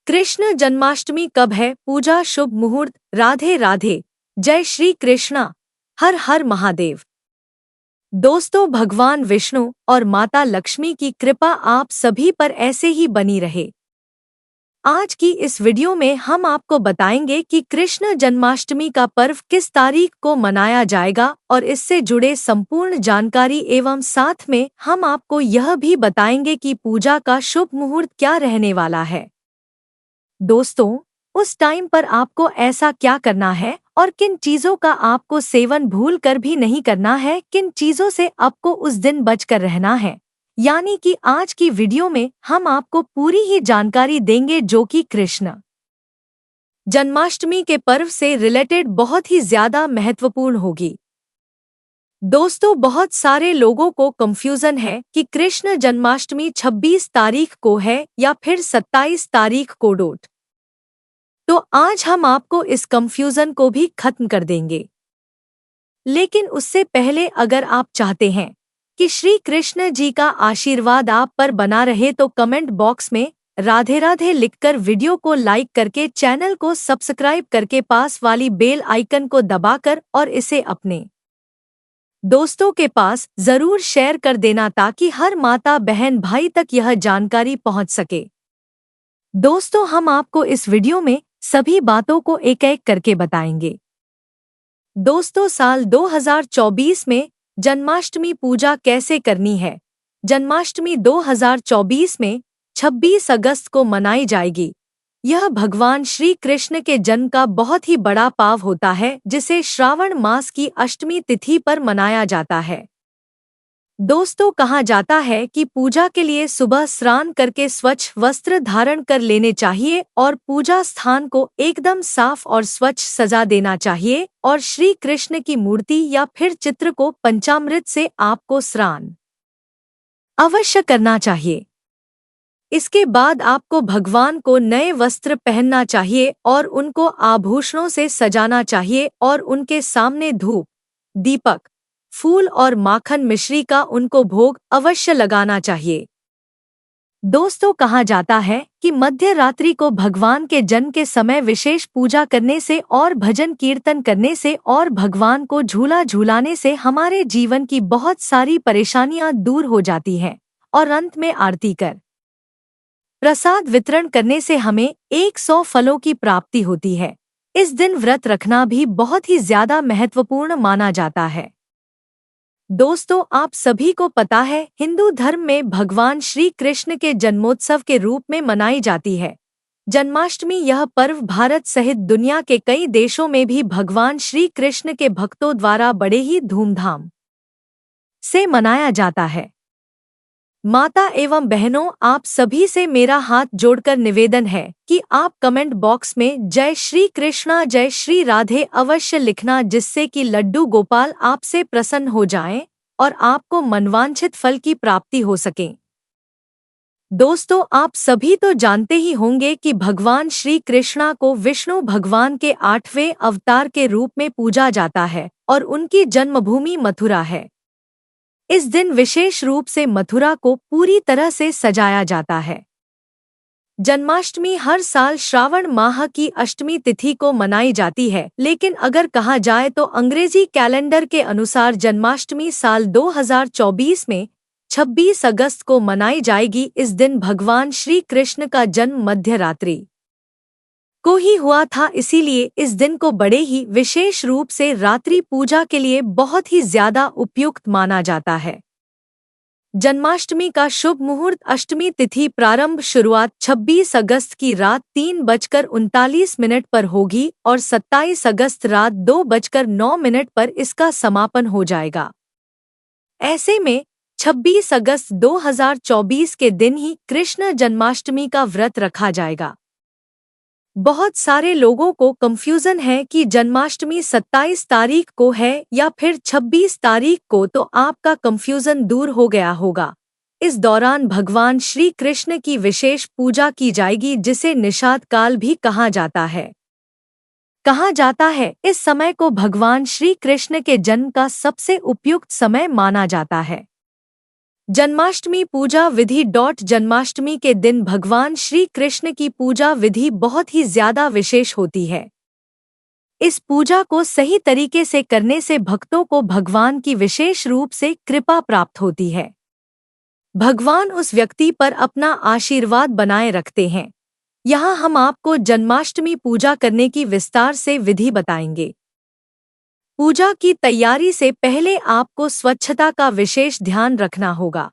कृष्ण जन्माष्टमी कब है? पूजा शुभ मुहूर्त। राधे राधे। जय श्री कृष्णा। हर हर महादेव। दोस्तों, भगवान विष्णु और माता लक्ष्मी की कृपा आप सभी पर ऐसे ही बनी रहे। आज की इस वीडियो में हम आपको बताएंगे कि कृष्ण जन्माष्टमी का पर्व किस तारीख को मनाया जाएगा और इससे जुड़े संपूर्ण जानकारी एवं साथ में हम आपको यह भी बताएंगे कि पूजा का शुभ मुहूर्त क्या रहने वाला है। दोस्तों, उस टाइम पर आपको ऐसा क्या करना है और किन चीजों का आपको सेवन भूल कर भी नहीं करना है, किन चीजों से आपको उस दिन बचकर रहना है, यानी कि आज की वीडियो में हम आपको पूरी ही जानकारी देंगे जो कि कृष्ण जन्माष्टमी के पर्व से रिलेटेड बहुत ही ज्यादा महत्वपूर्ण होगी। दोस्तों, बहुत सारे लोगों को कंफ्यूजन है कि कृष्ण जन्माष्टमी 26 तारीख को है या फिर 27 तारीख को डोट। तो आज हम आपको इस कंफ्यूजन को भी खत्म कर देंगे। लेकिन उससे पहले अगर आप चाहते हैं कि श्री कृष्ण जी का आशीर्वाद आप पर बना रहे तो कमेंट बॉक्स में राधे राधे लिखकर वीडियो को लाइक करके चैनल को सब्सक्राइब करके पास वाली बेल आइकन को दबाकर और इसे अपने दोस्तों के पास जरूर शेयर कर देना ताकि हर माता बहन भाई तक यह जानकारी पहुंच सके। दोस्तों, हम आपको इस वीडियो में सभी बातों को एक एक करके बताएंगे। दोस्तों, साल 2024 में जन्माष्टमी पूजा कैसे करनी है। जन्माष्टमी 2024 में 26 अगस्त को मनाई जाएगी। यह भगवान श्री कृष्ण के जन्म का बहुत ही बड़ा पाव होता है जिसे श्रावण मास की अष्टमी तिथि पर मनाया जाता है। दोस्तों, कहा जाता है कि पूजा के लिए सुबह स्नान करके स्वच्छ वस्त्र धारण कर लेने चाहिए और पूजा स्थान को एकदम साफ और स्वच्छ सजा देना चाहिए और श्री कृष्ण की मूर्ति या फिर चित्र को पंचामृत से आपको स्नान अवश्य करना चाहिए। इसके बाद आपको भगवान को नए वस्त्र पहनना चाहिए और उनको आभूषणों से सजाना चाहिए और उनके सामने धूप, दीपक, फूल और माखन मिश्री का उनको भोग अवश्य लगाना चाहिए। दोस्तों, कहा जाता है कि मध्य रात्रि को भगवान के जन्म के समय विशेष पूजा करने से और भजन कीर्तन करने से और भगवान को झूला झूलाने से हमारे जीवन की बहुत सारी परेशानियां दूर हो जाती हैं और अंत में आरती कर प्रसाद वितरण करने से हमें 100 फलों की प्राप्ति होती है। इस दिन व्रत रखना भी बहुत ही ज्यादा महत्वपूर्ण माना जाता है। दोस्तों, आप सभी को पता है हिंदू धर्म में भगवान श्री कृष्ण के जन्मोत्सव के रूप में मनाई जाती है जन्माष्टमी। यह पर्व भारत सहित दुनिया के कई देशों में भी भगवान श्री कृष्ण के भक्तों द्वारा बड़े ही धूमधाम से मनाया जाता है। माता एवं बहनों, आप सभी से मेरा हाथ जोड़कर निवेदन है कि आप कमेंट बॉक्स में जय श्री कृष्णा जय श्री राधे अवश्य लिखना, जिससे कि लड्डू गोपाल आपसे प्रसन्न हो जाएं और आपको मनवांछित फल की प्राप्ति हो सके। दोस्तों, आप सभी तो जानते ही होंगे कि भगवान श्री कृष्णा को विष्णु भगवान के 8वें अवतार के रूप में पूजा जाता है और उनकी जन्मभूमि मथुरा है। इस दिन विशेष रूप से मथुरा को पूरी तरह से सजाया जाता है। जन्माष्टमी हर साल श्रावण माह की अष्टमी तिथि को मनाई जाती है, लेकिन अगर कहा जाए तो अंग्रेजी कैलेंडर के अनुसार जन्माष्टमी साल 2024 में 26 अगस्त को मनाई जाएगी। इस दिन भगवान श्री कृष्ण का जन्म मध्य रात्रि को ही हुआ था, इसीलिए इस दिन को बड़े ही विशेष रूप से रात्रि पूजा के लिए बहुत ही ज्यादा उपयुक्त माना जाता है। जन्माष्टमी का शुभ मुहूर्त अष्टमी तिथि प्रारंभ शुरुआत 26 अगस्त की रात 3:39 पर होगी और 27 अगस्त रात 2:09 पर इसका समापन हो जाएगा। ऐसे में 26 अगस्त 2024 के दिन ही कृष्ण जन्माष्टमी का व्रत रखा जाएगा। बहुत सारे लोगों को कंफ्यूजन है कि जन्माष्टमी 27 तारीख को है या फिर 26 तारीख को, तो आपका कंफ्यूजन दूर हो गया होगा। इस दौरान भगवान श्री कृष्ण की विशेष पूजा की जाएगी जिसे निषाद काल भी कहा जाता है। कहा जाता है इस समय को भगवान श्री कृष्ण के जन्म का सबसे उपयुक्त समय माना जाता है। जन्माष्टमी पूजा विधि। जन्माष्टमी के दिन भगवान श्री कृष्ण की पूजा विधि बहुत ही ज्यादा विशेष होती है। इस पूजा को सही तरीके से करने से भक्तों को भगवान की विशेष रूप से कृपा प्राप्त होती है। भगवान उस व्यक्ति पर अपना आशीर्वाद बनाए रखते हैं। यहाँ हम आपको जन्माष्टमी पूजा करने की विस्तार से विधि बताएंगे। पूजा की तैयारी से पहले आपको स्वच्छता का विशेष ध्यान रखना होगा।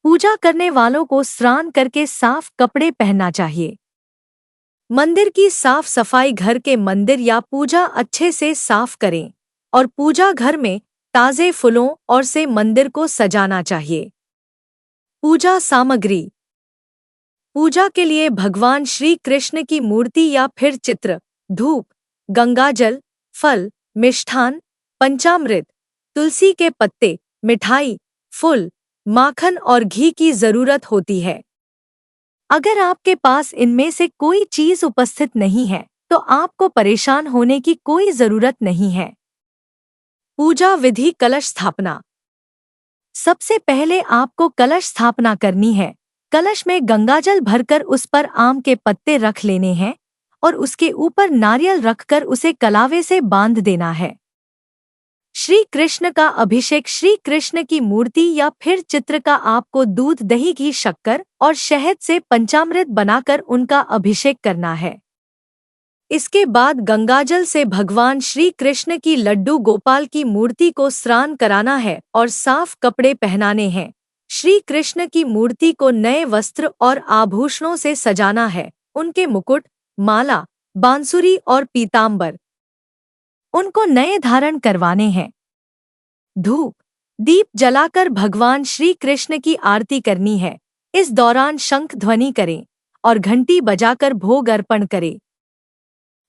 पूजा करने वालों को स्नान करके साफ कपड़े पहनना चाहिए। मंदिर की साफ सफाई। घर के मंदिर या पूजा अच्छे से साफ करें और पूजा घर में ताजे फूलों और से मंदिर को सजाना चाहिए। पूजा सामग्री। पूजा के लिए भगवान श्री कृष्ण की मूर्ति या फिर चित्र, धूप, गंगाजल, फल, मिष्ठान, पंचामृत, तुलसी के पत्ते, मिठाई, फूल, माखन और घी की जरूरत होती है। अगर आपके पास इनमें से कोई चीज उपस्थित नहीं है तो आपको परेशान होने की कोई जरूरत नहीं है। पूजा विधि। कलश स्थापना। सबसे पहले आपको कलश स्थापना करनी है। कलश में गंगाजल भरकर उस पर आम के पत्ते रख लेने हैं और उसके ऊपर नारियल रखकर उसे कलावे से बांध देना है। श्री कृष्ण का अभिषेक। श्री कृष्ण की मूर्ति या फिर चित्र का आपको दूध, दही, घी, शक्कर और शहद से पंचामृत बनाकर उनका अभिषेक करना है। इसके बाद गंगाजल से भगवान श्री कृष्ण की लड्डू गोपाल की मूर्ति को स्नान कराना है और साफ कपड़े पहनाने हैं। श्री कृष्ण की मूर्ति को नए वस्त्र और आभूषणों से सजाना है। उनके मुकुट, माला, बांसुरी और पीतांबर उनको नए धारण करवाने हैं। धूप, दीप जलाकर भगवान श्री कृष्ण की आरती करनी है। इस दौरान शंख ध्वनि करें और घंटी बजाकर भोग अर्पण करें।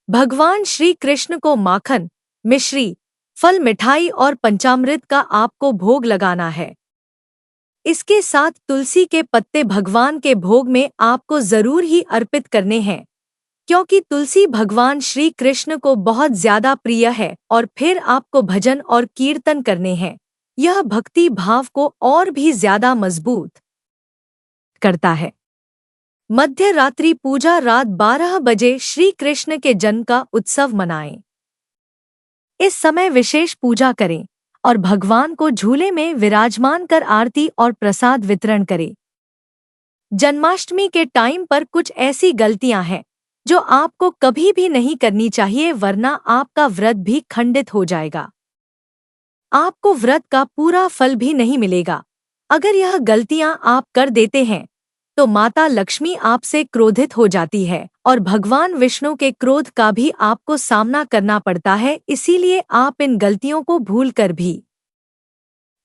भगवान श्री कृष्ण को माखन, मिश्री, फल, मिठाई और पंचामृत का आपको भोग लगाना है। इसके साथ तुलसी के पत्ते भगवान के भोग में आपको जरूर ही अर्पित करने हैं, क्योंकि तुलसी भगवान श्री कृष्ण को बहुत ज्यादा प्रिय है। और फिर आपको भजन और कीर्तन करने हैं। यह भक्ति भाव को और भी ज्यादा मजबूत करता है। मध्य रात्रि पूजा। रात 12 बजे श्री कृष्ण के जन्म का उत्सव मनाएं। इस समय विशेष पूजा करें और भगवान को झूले में विराजमान कर आरती और प्रसाद वितरण करें। जन्माष्टमी के टाइम पर कुछ ऐसी गलतियां हैं जो आपको कभी भी नहीं करनी चाहिए, वरना आपका व्रत भी खंडित हो जाएगा। आपको व्रत का पूरा फल भी नहीं मिलेगा। अगर यह गलतियां आप कर देते हैं तो माता लक्ष्मी आपसे क्रोधित हो जाती है और भगवान विष्णु के क्रोध का भी आपको सामना करना पड़ता है। इसीलिए आप इन गलतियों को भूलकर भी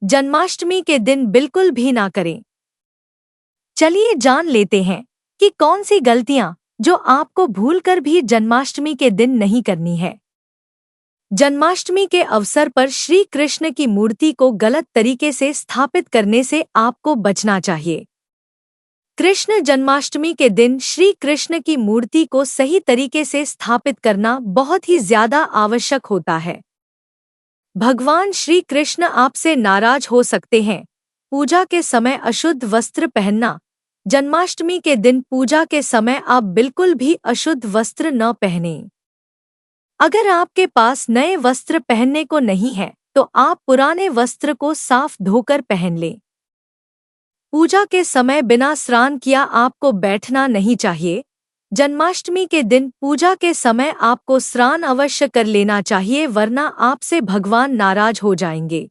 जन्माष्टमी के दिन बिल्कुल भी ना करें। चलिए जान लेते हैं कि कौन सी गलतियां जो आपको भूलकर भी जन्माष्टमी के दिन नहीं करनी है। जन्माष्टमी के अवसर पर श्री कृष्ण की मूर्ति को गलत तरीके से स्थापित करने से आपको बचना चाहिए। कृष्ण जन्माष्टमी के दिन श्री कृष्ण की मूर्ति को सही तरीके से स्थापित करना बहुत ही ज्यादा आवश्यक होता है। भगवान श्री कृष्ण आपसे नाराज हो सकते हैं। पूजा के समय अशुद्ध वस्त्र पहनना। जन्माष्टमी के दिन पूजा के समय आप बिल्कुल भी अशुद्ध वस्त्र न पहनें। अगर आपके पास नए वस्त्र पहनने को नहीं है तो आप पुराने वस्त्र को साफ धोकर पहन लें। पूजा के समय बिना स्नान किया आपको बैठना नहीं चाहिए। जन्माष्टमी के दिन पूजा के समय आपको स्नान अवश्य कर लेना चाहिए, वरना आपसे भगवान नाराज हो जाएंगे।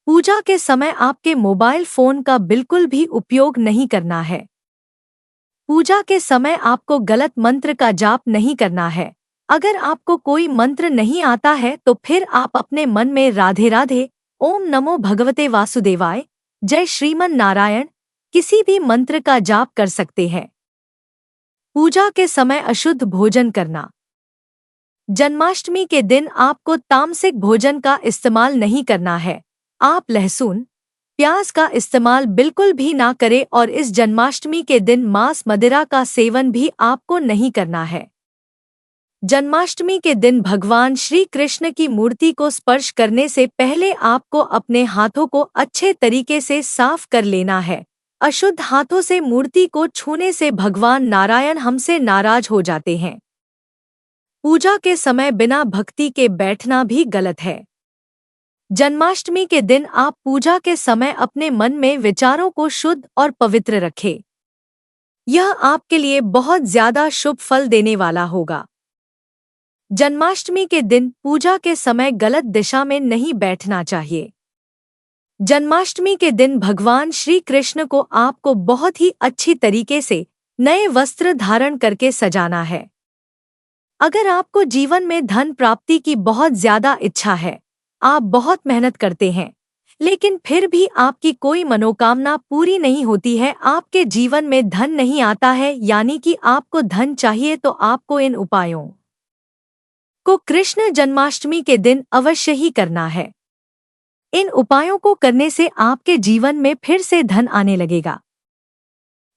पूजा के समय आपके मोबाइल फोन का बिल्कुल भी उपयोग नहीं करना है। पूजा के समय आपको गलत मंत्र का जाप नहीं करना है। अगर आपको कोई मंत्र नहीं आता है तो फिर आप अपने मन में राधे राधे, ओम नमो भगवते वासुदेवाय, जय श्रीमन नारायण किसी भी मंत्र का जाप कर सकते हैं। पूजा के समय अशुद्ध भोजन करना। जन्माष्टमी के दिन आपको तामसिक भोजन का इस्तेमाल नहीं करना है। आप लहसुन, प्याज का इस्तेमाल बिल्कुल भी ना करें और इस जन्माष्टमी के दिन मांस मदिरा का सेवन भी आपको नहीं करना है। जन्माष्टमी के दिन भगवान श्री कृष्ण की मूर्ति को स्पर्श करने से पहले आपको अपने हाथों को अच्छे तरीके से साफ कर लेना है। अशुद्ध हाथों से मूर्ति को छूने से भगवान नारायण हमसे नाराज हो जाते हैं। पूजा के समय बिना भक्ति के बैठना भी गलत है। जन्माष्टमी के दिन आप पूजा के समय अपने मन में विचारों को शुद्ध और पवित्र रखें। यह आपके लिए बहुत ज्यादा शुभ फल देने वाला होगा। जन्माष्टमी के दिन पूजा के समय गलत दिशा में नहीं बैठना चाहिए। जन्माष्टमी के दिन भगवान श्री कृष्ण को आपको बहुत ही अच्छी तरीके से नए वस्त्र धारण करके सजाना है। अगर आपको जीवन में धन प्राप्ति की बहुत ज्यादा इच्छा है, आप बहुत मेहनत करते हैं, लेकिन फिर भी आपकी कोई मनोकामना पूरी नहीं होती है, आपके जीवन में धन नहीं आता है, यानी कि आपको धन चाहिए, तो आपको इन उपायों को कृष्ण जन्माष्टमी के दिन अवश्य ही करना है। इन उपायों को करने से आपके जीवन में फिर से धन आने लगेगा।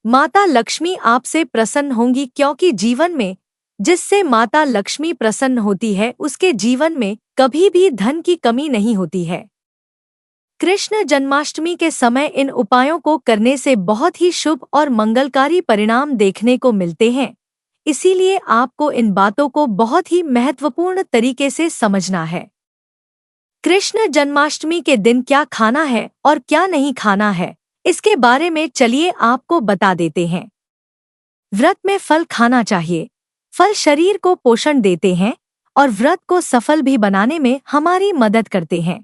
माता लक्ष्मी आपसे प्रसन्न होंगी, क्योंकि जीवन में जिससे माता लक्ष्मी प्रसन्न होती है उसके जीवन में कभी भी धन की कमी नहीं होती है। कृष्ण जन्माष्टमी के समय इन उपायों को करने से बहुत ही शुभ और मंगलकारी परिणाम देखने को मिलते हैं। इसीलिए आपको इन बातों को बहुत ही महत्वपूर्ण तरीके से समझना है। कृष्ण जन्माष्टमी के दिन क्या खाना है और क्या नहीं खाना है, इसके बारे में चलिए आपको बता देते हैं। व्रत में फल खाना चाहिए। फल शरीर को पोषण देते हैं और व्रत को सफल भी बनाने में हमारी मदद करते हैं।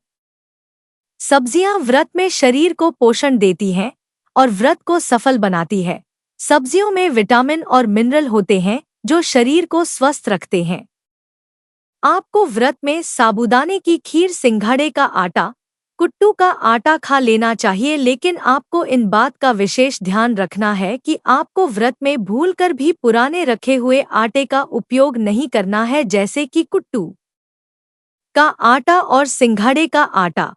सब्जियां व्रत में शरीर को पोषण देती हैं और व्रत को सफल बनाती है। सब्जियों में विटामिन और मिनरल होते हैं जो शरीर को स्वस्थ रखते हैं। आपको व्रत में साबूदाने की खीर, सिंघाड़े का आटा, कुट्टू का आटा खा लेना चाहिए, लेकिन आपको इन बात का विशेष ध्यान रखना है कि आपको व्रत में भूलकर भी पुराने रखे हुए आटे का उपयोग नहीं करना है, जैसे कि कुट्टू का आटा और सिंघाड़े का आटा।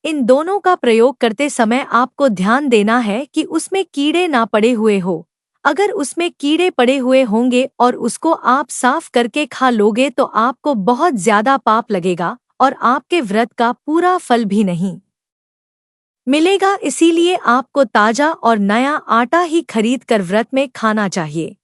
इन दोनों का प्रयोग करते समय आपको ध्यान देना है कि उसमें कीड़े ना पड़े हुए हो। अगर उसमें कीड़े पड़े हुए होंगे और उसको आप साफ करके खा लोगे तो आपको बहुत ज्यादा पाप लगेगा और आपके व्रत का पूरा फल भी नहीं मिलेगा। इसीलिए आपको ताजा और नया आटा ही खरीद कर व्रत में खाना चाहिए।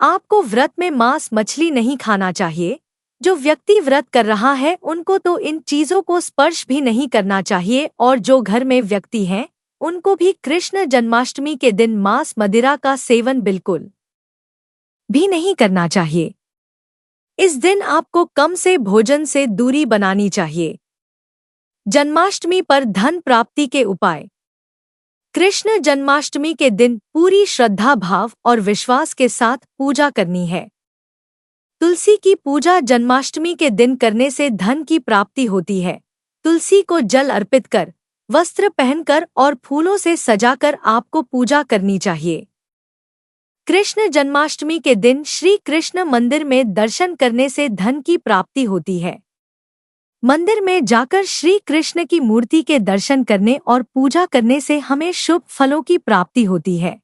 आपको व्रत में मांस मछली नहीं खाना चाहिए। जो व्यक्ति व्रत कर रहा है उनको तो इन चीजों को स्पर्श भी नहीं करना चाहिए, और जो घर में व्यक्ति हैं उनको भी कृष्ण जन्माष्टमी के दिन मांस मदिरा का सेवन बिल्कुल भी नहीं करना चाहिए। इस दिन आपको कम से भोजन से दूरी बनानी चाहिए। जन्माष्टमी पर धन प्राप्ति के उपाय। कृष्ण जन्माष्टमी के दिन पूरी श्रद्धा भाव और विश्वास के साथ पूजा करनी है। तुलसी की पूजा जन्माष्टमी के दिन करने से धन की प्राप्ति होती है। तुलसी को जल अर्पित कर, वस्त्र पहनकर और फूलों से सजाकर आपको पूजा करनी चाहिए। कृष्ण जन्माष्टमी के दिन श्री कृष्ण मंदिर में दर्शन करने से धन की प्राप्ति होती है। मंदिर में जाकर श्री कृष्ण की मूर्ति के दर्शन करने और पूजा करने से हमें शुभ फलों की प्राप्ति होती है।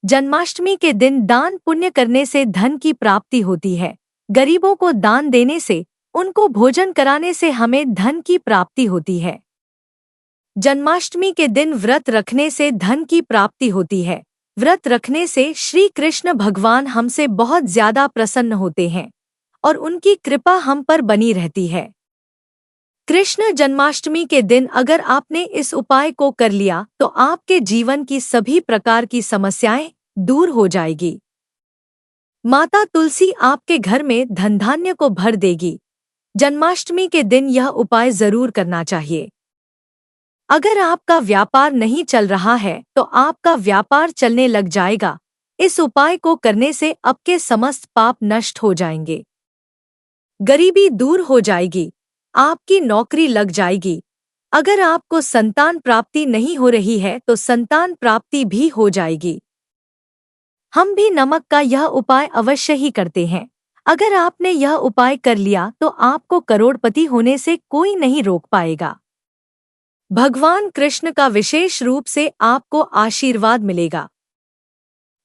जन्माष्टमी के दिन दान पुण्य करने से धन की प्राप्ति होती है। गरीबों को दान देने से, उनको भोजन कराने से हमें धन की प्राप्ति होती है। जन्माष्टमी के दिन व्रत रखने से धन की प्राप्ति होती है। व्रत रखने से श्री कृष्ण भगवान हमसे बहुत ज्यादा प्रसन्न होते हैं और उनकी कृपा हम पर बनी रहती है। कृष्ण जन्माष्टमी के दिन अगर आपने इस उपाय को कर लिया तो आपके जीवन की सभी प्रकार की समस्याएं दूर हो जाएगी। माता तुलसी आपके घर में धन धान्य को भर देगी। जन्माष्टमी के दिन यह उपाय जरूर करना चाहिए। अगर आपका व्यापार नहीं चल रहा है तो आपका व्यापार चलने लग जाएगा। इस उपाय को करने से आपके समस्त पाप नष्ट हो जाएंगे। गरीबी दूर हो जाएगी। आपकी नौकरी लग जाएगी। अगर आपको संतान प्राप्ति नहीं हो रही है तो संतान प्राप्ति भी हो जाएगी। हम भी नमक का यह उपाय अवश्य ही करते हैं। अगर आपने यह उपाय कर लिया तो आपको करोड़पति होने से कोई नहीं रोक पाएगा। भगवान कृष्ण का विशेष रूप से आपको आशीर्वाद मिलेगा।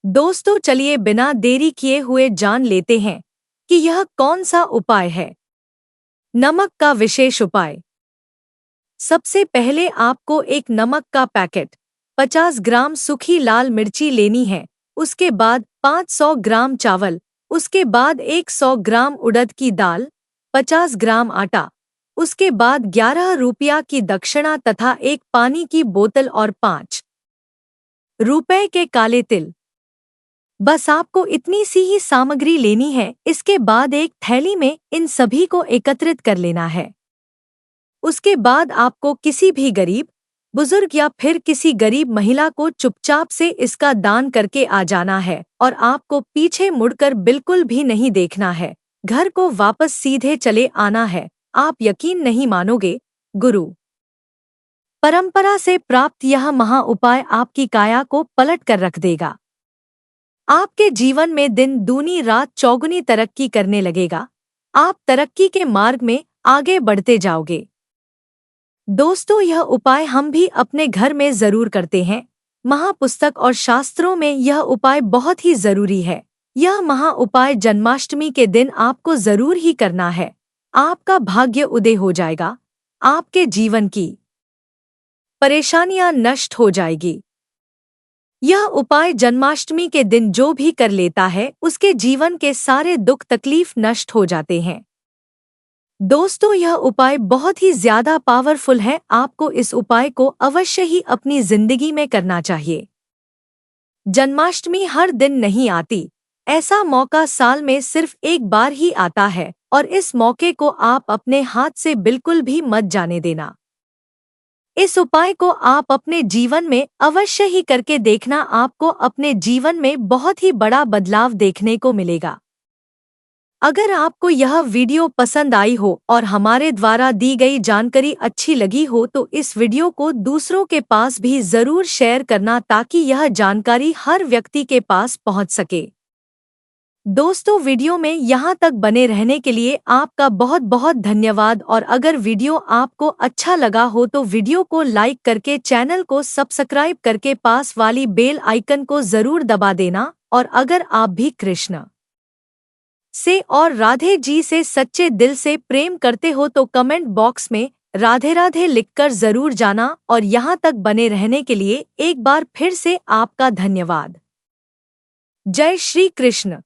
दोस्तों चलिए बिना देरी किए हुए जान लेते हैं कि यह कौन सा उपाय है। नमक का विशेष उपाय। सबसे पहले आपको एक नमक का पैकेट 50 ग्राम सूखी लाल मिर्ची लेनी है। उसके बाद 500 ग्राम चावल, उसके बाद 100 ग्राम उड़द की दाल, 50 ग्राम आटा, उसके बाद 11 रुपया की दक्षिणा तथा एक पानी की बोतल और 5 रुपए के काले तिल। बस आपको इतनी सी ही सामग्री लेनी है। इसके बाद एक थैली में इन सभी को एकत्रित कर लेना है। उसके बाद आपको किसी भी गरीब बुजुर्ग या फिर किसी गरीब महिला को चुपचाप से इसका दान करके आ जाना है और आपको पीछे मुड़कर बिल्कुल भी नहीं देखना है। घर को वापस सीधे चले आना है। आप यकीन नहीं मानोगे, गुरु परंपरा से प्राप्त यह महा उपाय आपकी काया को पलट कर रख देगा। आपके जीवन में दिन दूनी रात चौगुनी तरक्की करने लगेगा। आप तरक्की के मार्ग में आगे बढ़ते जाओगे। दोस्तों यह उपाय हम भी अपने घर में जरूर करते हैं। महापुस्तक और शास्त्रों में यह उपाय बहुत ही जरूरी है। यह महा उपाय जन्माष्टमी के दिन आपको जरूर ही करना है। आपका भाग्य उदय हो जाएगा। आपके जीवन की परेशानियां नष्ट हो जाएगी। यह उपाय जन्माष्टमी के दिन जो भी कर लेता है उसके जीवन के सारे दुख तकलीफ नष्ट हो जाते हैं। दोस्तों यह उपाय बहुत ही ज्यादा पावरफुल है। आपको इस उपाय को अवश्य ही अपनी जिंदगी में करना चाहिए। जन्माष्टमी हर दिन नहीं आती। ऐसा मौका साल में सिर्फ एक बार ही आता है और इस मौके को आप अपने हाथ से बिल्कुल भी मत जाने देना। इस उपाय को आप अपने जीवन में अवश्य ही करके देखना। आपको अपने जीवन में बहुत ही बड़ा बदलाव देखने को मिलेगा। अगर आपको यह वीडियो पसंद आई हो और हमारे द्वारा दी गई जानकारी अच्छी लगी हो तो इस वीडियो को दूसरों के पास भी जरूर शेयर करना ताकि यह जानकारी हर व्यक्ति के पास पहुंच सके। दोस्तों वीडियो में यहाँ तक बने रहने के लिए आपका बहुत बहुत धन्यवाद। और अगर वीडियो आपको अच्छा लगा हो तो वीडियो को लाइक करके चैनल को सब्सक्राइब करके पास वाली बेल आइकन को जरूर दबा देना। और अगर आप भी कृष्ण से और राधे जी से सच्चे दिल से प्रेम करते हो तो कमेंट बॉक्स में राधे राधे लिखकर जरूर जाना। और यहाँ तक बने रहने के लिए एक बार फिर से आपका धन्यवाद। जय श्री कृष्ण।